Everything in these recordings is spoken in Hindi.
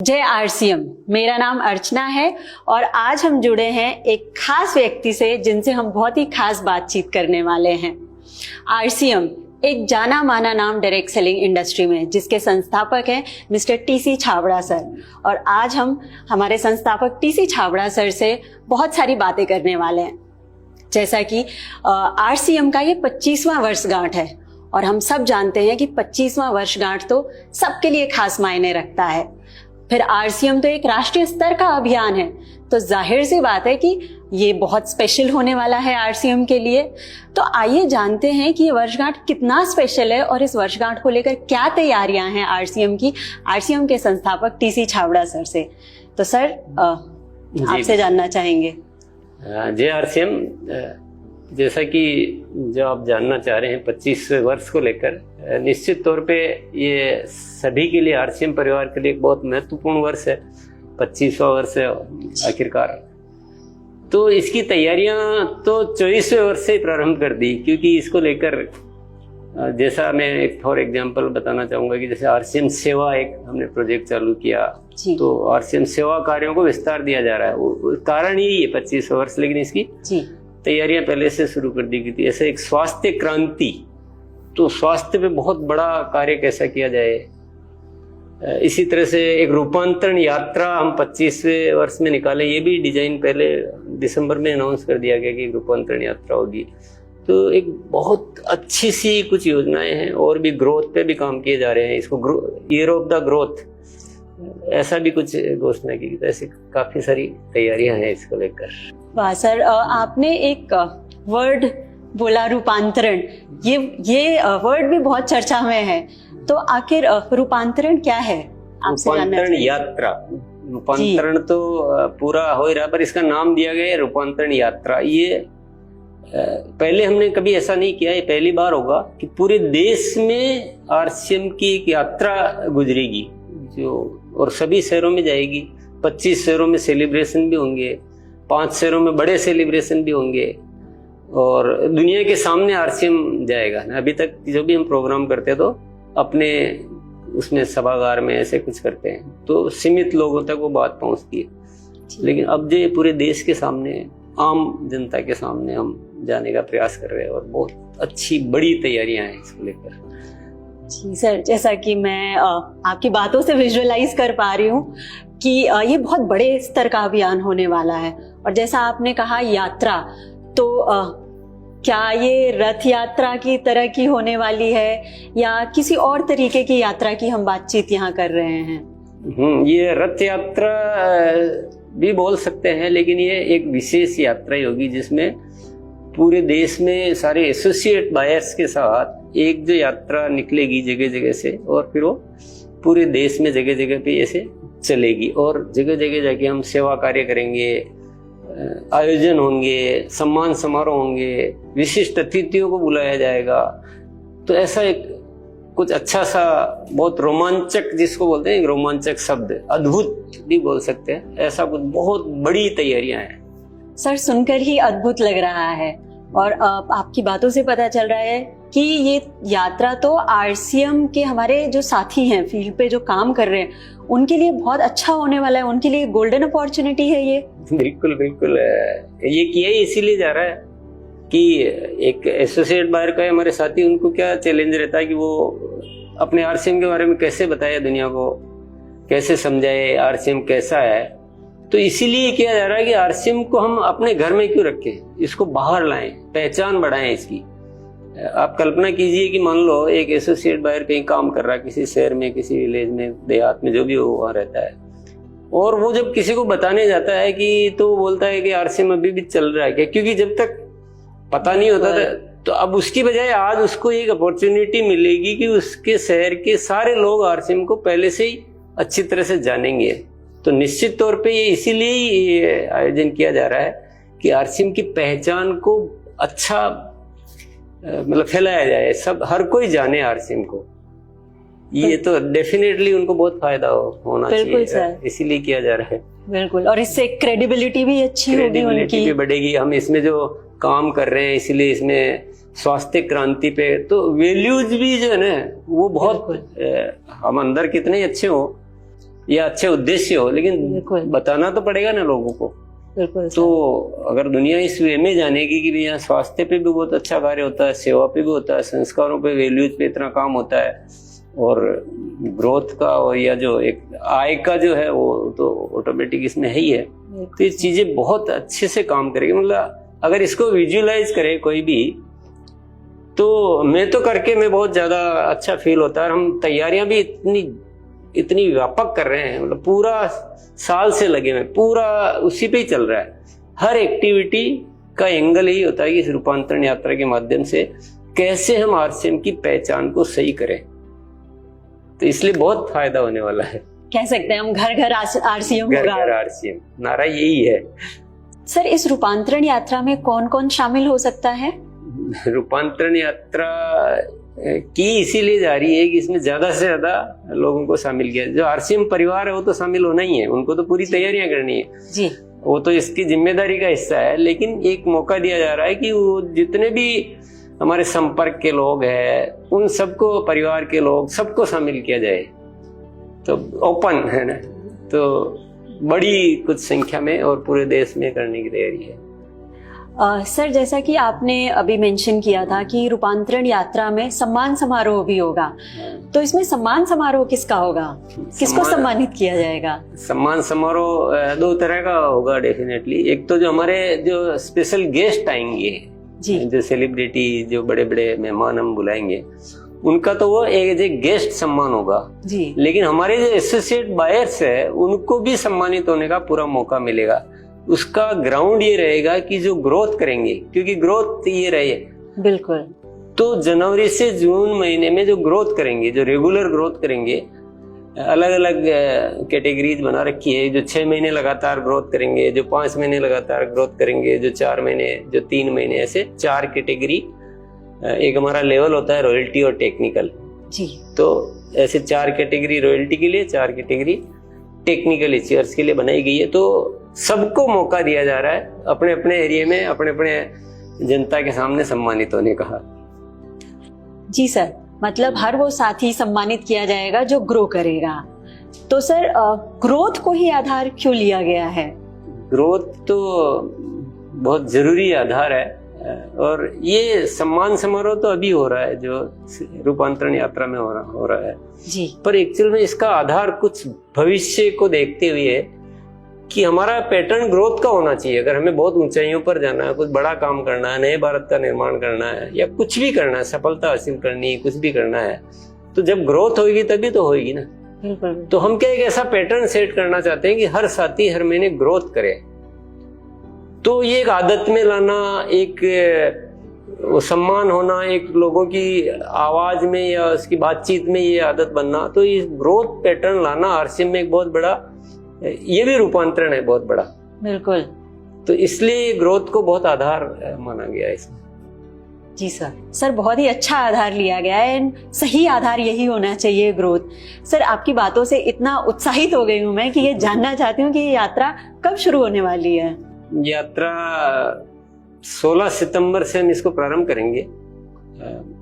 जय आरसीएम। मेरा नाम अर्चना है और आज हम जुड़े हैं एक खास व्यक्ति से जिनसे हम बहुत ही खास बातचीत करने वाले हैं। आरसीएम एक जाना माना नाम डायरेक्ट सेलिंग इंडस्ट्री में, जिसके संस्थापक हैं मिस्टर टीसी छाबड़ा सर। और आज हम हमारे संस्थापक टीसी छाबड़ा सर से बहुत सारी बातें करने वाले हैं। जैसा कि आरसीएम का ये 25वां वर्षगांठ है और हम सब जानते हैं कि 25वां वर्षगांठ तो सबके लिए खास मायने रखता है। फिर आरसीएम तो एक राष्ट्रीय स्तर का अभियान है, तो जाहिर सी बात है कि ये बहुत स्पेशल होने वाला है आरसीएम के लिए। तो आइए जानते हैं कि ये वर्षगांठ कितना स्पेशल है और इस वर्षगांठ को लेकर क्या तैयारियां हैं आरसीएम की, आरसीएम के संस्थापक टीसी छाबड़ा सर से। तो सर आपसे जानना चाहेंगे। जय आरसीएम। जैसा कि जो आप जानना चाह रहे हैं 25 वर्ष को लेकर, निश्चित तौर पे ये सभी के लिए, आरसीएम परिवार के लिए एक बहुत महत्वपूर्ण वर्ष है। 25वां वर्ष है आखिरकार। तो इसकी तैयारियां तो 24वें वर्ष से प्रारंभ कर दी, क्योंकि इसको लेकर जैसा मैं एक फॉर एग्जांपल बताना चाहूंगा कि जैसे आरसीएम सेवा एक हमने प्रोजेक्ट चालू किया, तो आरसीएम सेवा कार्यों को विस्तार दिया जा रहा है। कारण यही है 25वां वर्ष, लेकिन इसकी तैयारियां पहले से शुरू कर दी गई थी। ऐसे एक स्वास्थ्य क्रांति, तो स्वास्थ्य पे बहुत बड़ा कार्य कैसा किया जाए, इसी तरह से एक रूपांतरण यात्रा हम 25वें वर्ष में निकाले। ये भी डिजाइन पहले दिसंबर में अनाउंस कर दिया गया कि रूपांतरण यात्रा होगी। तो एक बहुत अच्छी सी कुछ योजनाएं हैं और भी ग्रोथ पे भी काम किए जा रहे हैं। इसको ईयर ऑफ द ग्रोथ ऐसा भी कुछ घोषणा की। तो ऐसे काफी सारी तैयारियां हैं इसको लेकर। वाह सर, आपने एक वर्ड बोला रूपांतरण, ये वर्ड भी बहुत चर्चा में है। तो आखिर रूपांतरण क्या है? रूपांतरण यात्रा, रूपांतरण तो पूरा हो ही रहा, पर इसका नाम दिया गया है रूपांतरण यात्रा। ये पहले हमने कभी ऐसा नहीं किया, ये पहली बार होगा कि पूरे देश में आरसीएम की एक यात्रा गुजरेगी और सभी शहरों में जाएगी। 25 शहरों में सेलिब्रेशन भी होंगे, 5 शहरों में बड़े सेलिब्रेशन भी होंगे और दुनिया के सामने आरसीएम जाएगा। अभी तक जो भी हम प्रोग्राम करते तो अपने उसमें सभागार में ऐसे कुछ करते हैं, तो सीमित लोगों तक वो बात पहुंचती है। लेकिन अब जो पूरे देश के सामने, आम जनता के सामने हम जाने का प्रयास कर रहे हैं और बहुत अच्छी बड़ी तैयारियां हैं इसको लेकर। जी सर, जैसा कि मैं आपकी बातों से विजुअलाइज कर पा रही हूँ कि ये बहुत बड़े स्तर का अभियान होने वाला है। और जैसा आपने कहा यात्रा, तो क्या ये रथ यात्रा की तरह की होने वाली है या किसी और तरीके की यात्रा की हम बातचीत यहाँ कर रहे हैं? ये रथ यात्रा भी बोल सकते हैं, लेकिन ये एक विशेष यात्रा होगी जिसमें पूरे देश में सारे एसोसिएट बायर्स के साथ एक जो यात्रा निकलेगी जगह जगह से, और फिर वो पूरे देश में जगह जगह पे ऐसे चलेगी और जगह जगह जाके हम सेवा कार्य करेंगे, आयोजन होंगे, सम्मान समारोह होंगे, विशिष्ट अतिथियों को बुलाया जाएगा। तो ऐसा एक कुछ अच्छा सा, बहुत रोमांचक, जिसको बोलते हैं रोमांचक शब्द, अद्भुत भी बोल सकते हैं, ऐसा कुछ बहुत बड़ी तैयारियां हैं। सर सुनकर ही अद्भुत लग रहा है और आपकी बातों से पता चल रहा है कि ये यात्रा तो आरसीएम के हमारे जो साथी हैं, फील्ड पे जो काम कर रहे हैं, उनके लिए बहुत अच्छा होने वाला है, उनके लिए गोल्डन अपॉर्चुनिटी है ये। बिल्कुल बिल्कुल, ये किया ही इसीलिए जा रहा है कि एक एसोसिएट बायर का हमारे साथी, उनको क्या चैलेंज रहता है कि वो अपने आरसीएम के बारे में कैसे बताए दुनिया को, कैसे समझाए आरसीएम कैसा है। तो इसीलिए किया जा रहा है कि आरसीएम को हम अपने घर में क्यों रखें, इसको बाहर लाएं, पहचान बढ़ाएं इसकी। आप कल्पना कीजिए कि मान लो एक एसोसिएट बायर कहीं काम कर रहा है, किसी शहर में, किसी विलेज में, देहात में, जो भी हो वहाँ रहता है, और वो जब किसी को बताने जाता है कि, तो बोलता है कि आरसीएम अभी भी चल रहा है क्या, क्योंकि जब तक पता नहीं होता था। तो अब उसकी बजाय आज उसको एक अपॉर्चुनिटी मिलेगी कि उसके शहर के सारे लोग आरसीएम को पहले से ही अच्छी तरह से जानेंगे। तो निश्चित तौर पे ये इसीलिए ये आयोजन किया जा रहा है कि आरसीएम की पहचान को अच्छा मतलब फैलाया जाए, सब हर कोई जाने आरसीएम को। ये तो डेफिनेटली उनको बहुत फायदा होना चाहिए, इसीलिए किया जा रहा है। बिल्कुल, और इससे क्रेडिबिलिटी भी अच्छी होगी, क्रेडिबिलिटी भी बढ़ेगी। हम इसमें जो काम कर रहे हैं, इसलिए इसमें स्वास्थ्य क्रांति पे तो वैल्यूज भी जो है ना वो बहुत, हम अंदर कितने अच्छे हो या अच्छे उद्देश्य हो, लेकिन बिल्कुल। बताना तो पड़ेगा ना लोगों को। बिल्कुल तो अगर दुनिया इस वे में जानेगी कि यहाँ स्वास्थ्य पे भी बहुत अच्छा कार्य होता है, सेवा पे भी होता है, संस्कारों पे, वैल्यूज पे इतना काम होता है, और ग्रोथ का और या जो एक आय का जो है वो तो ऑटोमेटिक इसमें है ही है। तो ये चीजें बहुत अच्छे से काम करेगी। मतलब अगर इसको विजुअलाइज करे कोई भी, तो मैं तो करके मैं बहुत ज्यादा अच्छा फील होता है। और हम तैयारियां भी इतनी व्यापक कर रहे हैं, मतलब पूरा साल से लगे हुए, पूरा उसी पे ही चल रहा है। हर एक्टिविटी का एंगल यही होता है कि इस रूपांतरण यात्रा के माध्यम से कैसे हम आरसीएम की पहचान को सही करें। तो इसलिए बहुत फायदा होने वाला है। कह सकते हैं हम घर घर आरसीएम, घर घर आरसीएम, नारा यही है। सर, इस रूपांतरण यात्रा में कौन कौन शामिल हो सकता है? रूपांतरण यात्रा की इसीलिए जा रही है कि इसमें ज्यादा से ज्यादा लोगों को शामिल किया। जो आरसीएम परिवार है वो तो शामिल होना ही है, उनको तो पूरी तैयारियां करनी है जी, वो तो इसकी जिम्मेदारी का हिस्सा है। लेकिन एक मौका दिया जा रहा है कि वो जितने भी हमारे संपर्क के लोग हैं, उन सबको, परिवार के लोग, सबको शामिल किया जाए। तो ओपन है ना, तो बड़ी कुछ संख्या में और पूरे देश में करने की तैयारी है। सर, जैसा कि आपने अभी मेंशन किया था कि रूपांतरण यात्रा में सम्मान समारोह भी होगा, तो इसमें सम्मान समारोह किसका होगा? किसको सम्मानित किया जाएगा? सम्मान समारोह दो तरह का होगा डेफिनेटली। एक तो जो हमारे जो स्पेशल गेस्ट आएंगे जी, जो सेलिब्रिटी, जो बड़े बड़े मेहमान हम बुलाएंगे, उनका तो वो एज ए गेस्ट सम्मान होगा जी। लेकिन हमारे जो एसोसिएट बायर्स है उनको भी सम्मानित होने का पूरा मौका मिलेगा। उसका ग्राउंड ये रहेगा कि जो ग्रोथ करेंगे, क्योंकि ग्रोथ ये रहे बिल्कुल, तो जनवरी से जून महीने में जो ग्रोथ करेंगे, जो रेगुलर ग्रोथ करेंगे, अलग अलग कैटेगरीज बना रखी है। जो 6 महीने लगातार ग्रोथ करेंगे, जो 5 महीने लगातार ग्रोथ करेंगे, जो 4 महीने, जो 3 महीने, ऐसे 4 कैटेगरी। एक हमारा लेवल होता है रॉयल्टी और टेक्निकल जी। तो ऐसे 4 कैटेगरी रॉयल्टी के लिए, 4 कैटेगरी टेक्निकल इश्यूअर्स के लिए बनाई गई है। तो सबको मौका दिया जा रहा है अपने अपने एरिया में, अपने अपने जनता के सामने सम्मानित होने का। जी सर, मतलब हर वो साथी सम्मानित किया जाएगा जो ग्रो करेगा। तो सर, ग्रोथ को ही आधार क्यों लिया गया है? ग्रोथ तो बहुत जरूरी आधार है, और ये सम्मान समारोह तो अभी हो रहा है जो रूपांतरण यात्रा में हो रहा है जी। पर एक्चुअल में इसका आधार कुछ भविष्य को देखते हुए है कि हमारा पैटर्न ग्रोथ का होना चाहिए। अगर हमें बहुत ऊंचाइयों पर जाना है, कुछ बड़ा काम करना है, नए भारत का निर्माण करना है, या कुछ भी करना है, सफलता हासिल करनी है, कुछ भी करना है, तो जब ग्रोथ होगी तभी तो होगी ना। बिल्कुल। तो हम क्या एक ऐसा पैटर्न सेट करना चाहते हैं कि हर साथी हर महीने ग्रोथ करे। तो ये एक आदत में लाना, एक सम्मान होना, एक लोगों की आवाज में या उसकी बातचीत में ये आदत बनना, तो ये ग्रोथ पैटर्न लाना आरसीएम में एक बहुत बड़ा, ये भी रूपांतरण है बहुत बड़ा। बिल्कुल। तो इसलिए ग्रोथ को बहुत आधार माना गया है इसमें। जी सर, सर बहुत ही अच्छा आधार लिया गया है, एंड सही आधार यही होना चाहिए, ग्रोथ। सर, आपकी बातों से इतना उत्साहित हो गई हूँ मैं कि ये जानना चाहती हूँ कि ये यात्रा कब शुरू होने वाली है? यात्रा 16 सितंबर से हम इसको प्रारंभ करेंगे।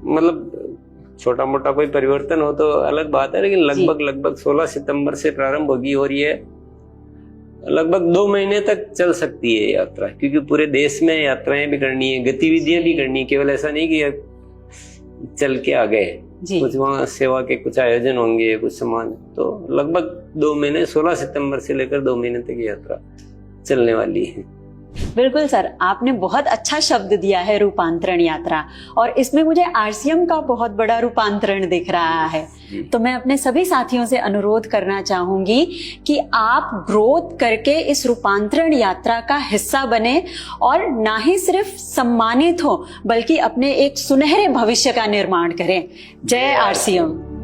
मतलब छोटा मोटा कोई परिवर्तन हो तो अलग बात है, लेकिन लगभग 16 सितंबर से प्रारंभ होगी और ये लगभग 2 महीने तक चल सकती है यात्रा, क्योंकि पूरे देश में यात्राएं भी करनी है, गतिविधियां भी करनी है। केवल ऐसा नहीं कि चल के आ गए, कुछ वहाँ सेवा के कुछ आयोजन होंगे, कुछ सामान। तो लगभग 2 महीने, 16 सितंबर से लेकर 2 महीने तक यात्रा चलने वाली है। बिल्कुल सर, आपने बहुत अच्छा शब्द दिया है रूपांतरण यात्रा, और इसमें मुझे आरसीएम का बहुत बड़ा रूपांतरण दिख रहा है। तो मैं अपने सभी साथियों से अनुरोध करना चाहूंगी कि आप ग्रोथ करके इस रूपांतरण यात्रा का हिस्सा बने, और ना ही सिर्फ सम्मानित हो बल्कि अपने एक सुनहरे भविष्य का निर्माण करें। जय आरसीएम।